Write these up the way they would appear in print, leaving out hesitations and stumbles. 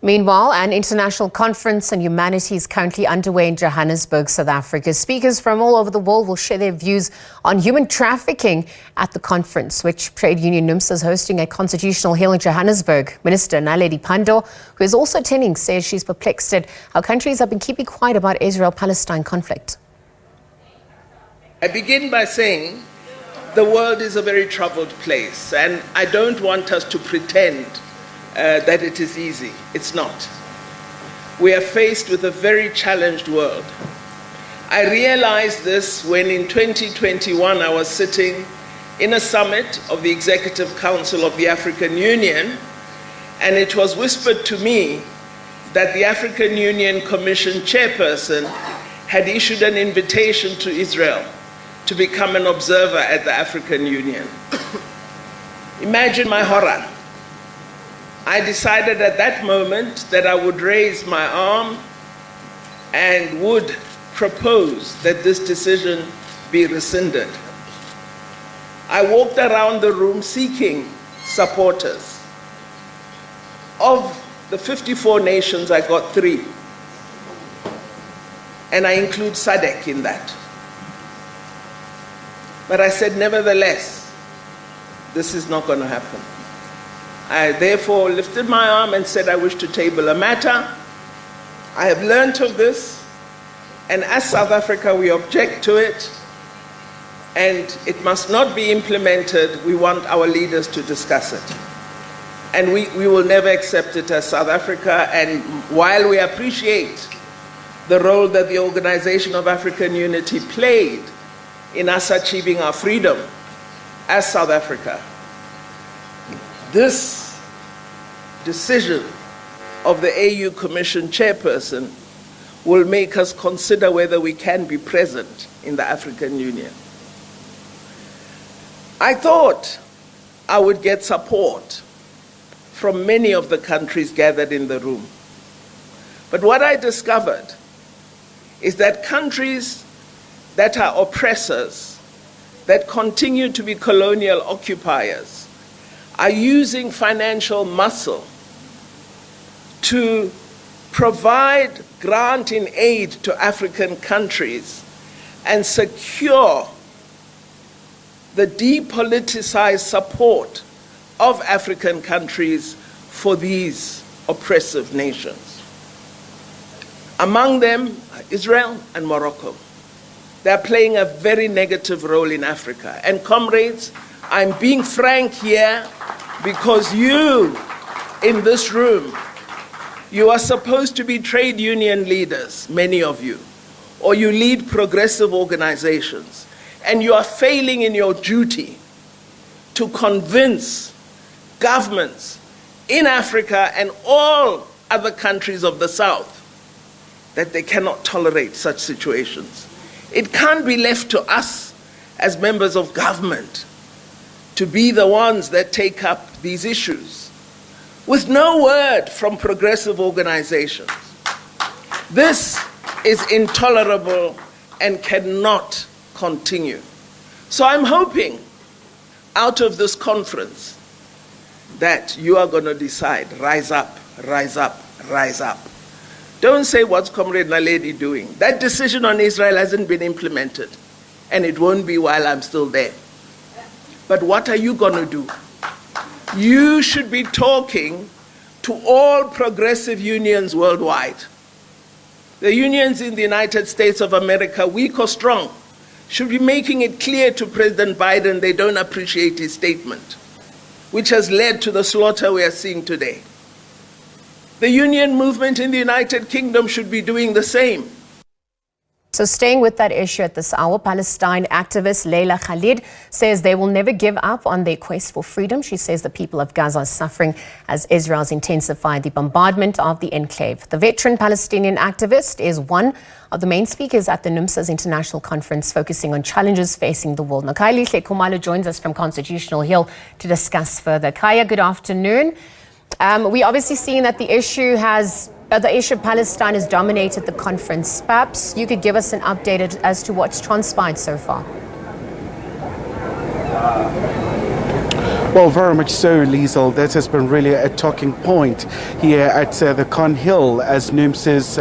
Meanwhile, an international conference on humanity is currently underway in Johannesburg, South Africa. Speakers from all over the world will share their views on human trafficking at the conference, which trade union NUMSA is hosting at Constitutional Hill in Johannesburg. Minister Naledi Pandor, who is also attending, says she's perplexed at how countries have been keeping quiet about Israel-Palestine conflict. I begin by saying the world is a very troubled place, and I don't want us to pretend that it is easy. It's not. We are faced with a very challenged world. I realized this when in 2021 I was sitting in a summit of the Executive Council of the African Union, and it was whispered to me that the African Union Commission chairperson had issued an invitation to Israel to become an observer at the African Union. Imagine my horror. I decided at that moment that I would raise my arm and would propose that this decision be rescinded. I walked around the room seeking supporters. Of the 54 nations, I got 3. And I include SADC in that. But I said, nevertheless, this is not going to happen. I therefore lifted my arm and said I wish to table a matter. I have learnt of this, and as South Africa we object to it, and it must not be implemented. We want our leaders to discuss it. And we will never accept it as South Africa, and while we appreciate the role that the Organization of African Unity played in us achieving our freedom as South Africa, this decision of the AU Commission chairperson will make us consider whether we can be present in the African Union. I thought I would get support from many of the countries gathered in the room. But what I discovered is that countries that are oppressors, that continue to be colonial occupiers, are using financial muscle to provide grant and aid to African countries and secure the depoliticized support of African countries for these oppressive nations. Among them are Israel and Morocco. They're playing a very negative role in Africa. And comrades, I'm being frank here because you in this room, you are supposed to be trade union leaders, many of you, or you lead progressive organizations, and you are failing in your duty to convince governments in Africa and all other countries of the South that they cannot tolerate such situations. It can't be left to us as members of government to be the ones that take up these issues with no word from progressive organizations. This is intolerable and cannot continue. So I'm hoping out of this conference that you are going to decide, rise up, rise up, rise up. Don't say what's Comrade Naledi doing. That decision on Israel hasn't been implemented, and it won't be while I'm still there. But what are you going to do? You should be talking to all progressive unions worldwide. The unions in the United States of America, weak or strong, should be making it clear to President Biden they don't appreciate his statement, which has led to the slaughter we are seeing today. The union movement in the United Kingdom should be doing the same. So staying with that issue at this hour, Palestine activist Leila Khaled says they will never give up on their quest for freedom. She says the people of Gaza are suffering as Israel's intensified the bombardment of the enclave. The veteran Palestinian activist is one of the main speakers at the NUMSA's international conference focusing on challenges facing the world. Now, Khayelihle Khumalo joins us from Constitutional Hill to discuss further. Khaya, good afternoon. We obviously seen that the issue of Palestine has dominated the conference. Perhaps you could give us an update as to what's transpired so far. Well, very much so, Liesl. That has been really a talking point here at the Khayelihle, as NUMSA's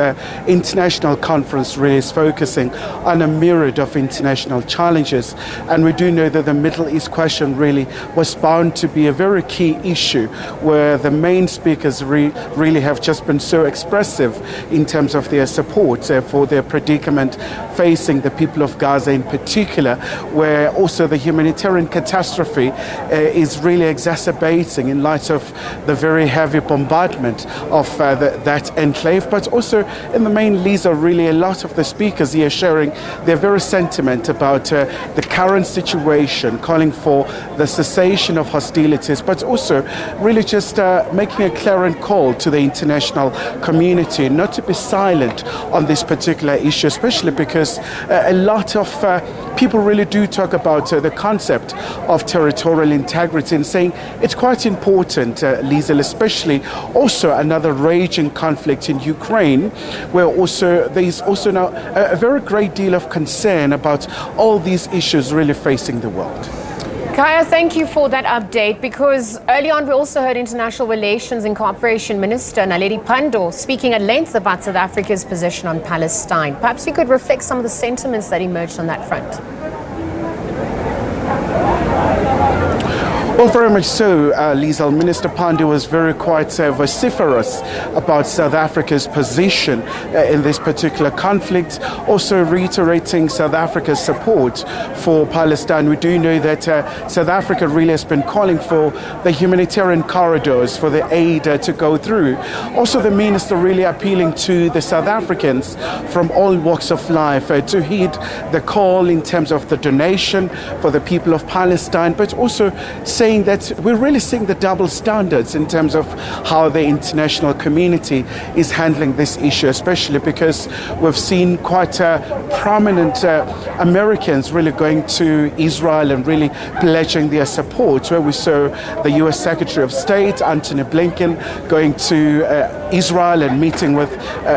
international conference really is focusing on a myriad of international challenges. And we do know that the Middle East question really was bound to be a very key issue, where the main speakers really have just been so expressive in terms of their support for their predicament facing the people of Gaza in particular, where also the humanitarian catastrophe is really exacerbating in light of the very heavy bombardment of that enclave. But also in the main, Lisa, really a lot of the speakers here sharing their very sentiment about the current situation, calling for the cessation of hostilities, but also really just making a clarion call to the international community not to be silent on this particular issue, especially because a lot of people really do talk about the concept of territorial integrity and saying it's quite important, Liesl, especially also another raging conflict in Ukraine, where also there is also now a very great deal of concern about all these issues really facing the world. Kaya, thank you for that update, because early on we also heard International Relations and Cooperation Minister Naledi Pandor speaking at length about South Africa's position on Palestine. Perhaps you could reflect some of the sentiments that emerged on that front. Well, very much so, Liesl. Minister Pandor was very quite vociferous about South Africa's position in this particular conflict, also reiterating South Africa's support for Palestine. We do know that South Africa really has been calling for the humanitarian corridors for the aid to go through. Also, the minister really appealing to the South Africans from all walks of life to heed the call in terms of the donation for the people of Palestine, but also saying that we're really seeing the double standards in terms of how the international community is handling this issue, especially because we've seen quite prominent Americans really going to Israel and really pledging their support, where we saw the US Secretary of State, Antony Blinken, going to Israel and meeting with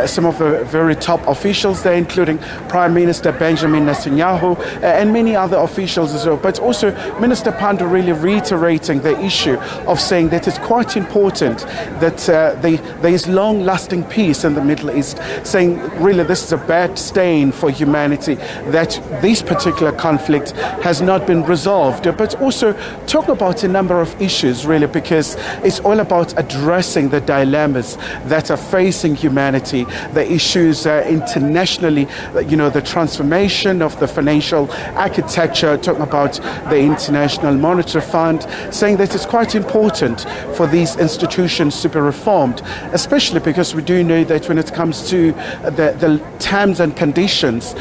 some of the very top officials there, including Prime Minister Benjamin Netanyahu and many other officials as well. But also Minister Pandor really reiterating the issue of saying that it's quite important that there is long-lasting peace in the Middle East, saying really this is a bad stain for humanity, that this particular conflict has not been resolved, but also talk about a number of issues really, because it's all about addressing the dilemmas that are facing humanity, the issues internationally, the transformation of the financial architecture, talking about the International Monetary Fund, saying that it's quite important for these institutions to be reformed, especially because we do know that when it comes to the terms and conditions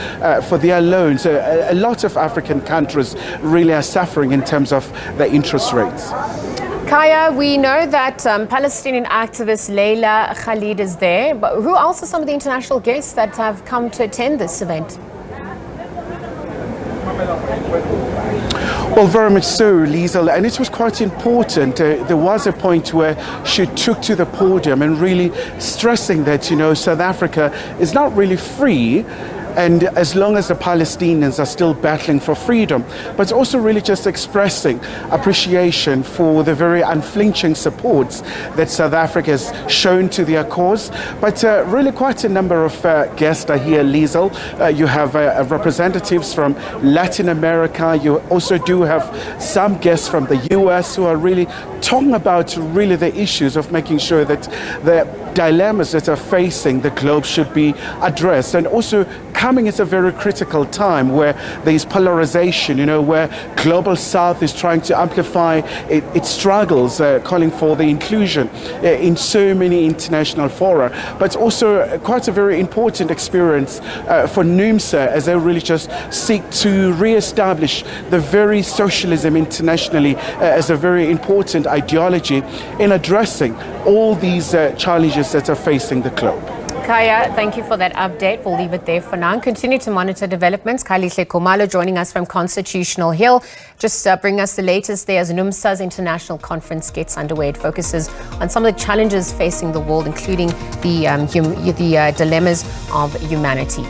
for their loans, a lot of African countries really are suffering in terms of the interest rates. Kaya, we know that Palestinian activist Leila Khaled is there, but who else are some of the international guests that have come to attend this event? Well, very much so, Liesl, and it was quite important. There was a point where she took to the podium and really stressing that, South Africa is not really free, and as long as the Palestinians are still battling for freedom, but also really just expressing appreciation for the very unflinching supports that South Africa has shown to their cause. But really quite a number of guests are here, Liesl. You have representatives from Latin America. You also do have some guests from the US who are really talking about really the issues of making sure that the dilemmas that are facing the globe should be addressed, and also coming at a very critical time where there is polarization, where Global South is trying to amplify its struggles, calling for the inclusion in so many international fora, but also quite a very important experience for NUMSA as they really just seek to re-establish the very socialism internationally as a very important ideology in addressing all these challenges that are facing the globe. Kaya, thank you for that update. We'll leave it there for now and continue to monitor developments. Khayelihle Khumalo joining us from Constitutional Hill. Just bring us the latest there as NUMSA's international conference gets underway. It focuses on some of the challenges facing the world, including the dilemmas of humanity.